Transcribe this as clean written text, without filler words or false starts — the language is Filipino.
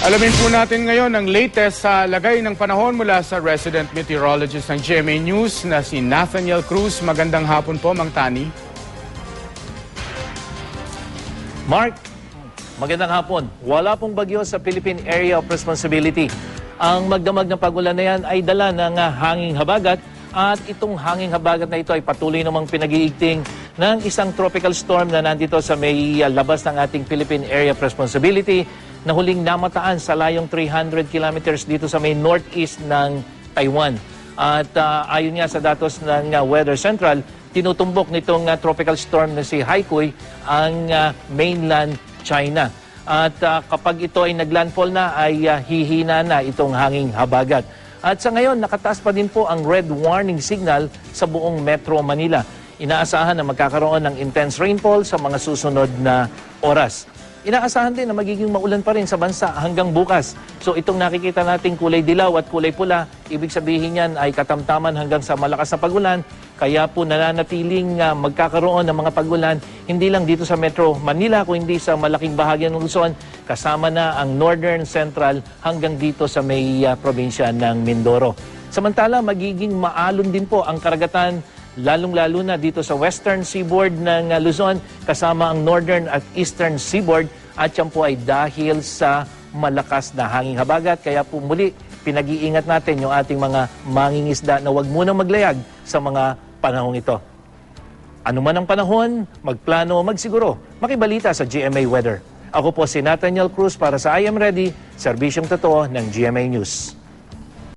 Alamin po natin ngayon ang latest sa lagay ng panahon mula sa resident meteorologist ng GMA News na si Nathaniel Cruz. Magandang hapon po, Mang Tani. Mark, magandang hapon. Wala pong bagyo sa Philippine Area of Responsibility. Ang magdamag na pagulan na yan ay dala ng hanging habagat at itong hanging habagat na ito ay patuloy namang pinag-iigting ng isang tropical storm na nandito sa may labas ng ating Philippine Area of Responsibility na huling namataan sa layong 300 kilometers dito sa may northeast ng Taiwan. At ayon nga sa datos ng Weather Central, tinutumbok nitong tropical storm na si Haikui ang mainland China. At kapag ito ay naglandfall na, ay hihina na itong hanging habagat. At sa ngayon, nakataas pa din po ang red warning signal sa buong Metro Manila. Inaasahan na magkakaroon ng intense rainfall sa mga susunod na oras. Inaasahan din na magiging maulan pa rin sa bansa hanggang bukas. So itong nakikita nating kulay dilaw at kulay pula, ibig sabihin yan ay katamtaman hanggang sa malakas na pagulan. Kaya po nananatiling magkakaroon ng mga pagulan hindi lang dito sa Metro Manila kundi sa malaking bahagi ng Luzon, kasama na ang Northern Central hanggang dito sa may probinsya ng Mindoro. Samantala magiging maalon din po ang karagatan lalong-lalo na dito sa western seaboard ng Luzon, kasama ang northern at eastern seaboard, at yan po ay dahil sa malakas na hanging habagat. Kaya po muli, pinag-iingat natin yung ating mga mangingisda na huwag munang maglayag sa mga panahong ito. Ano man ang panahon, magplano o magsiguro, makibalita sa GMA Weather. Ako po si Nathaniel Cruz para sa I Am Ready, serbisyong totoo ng GMA News.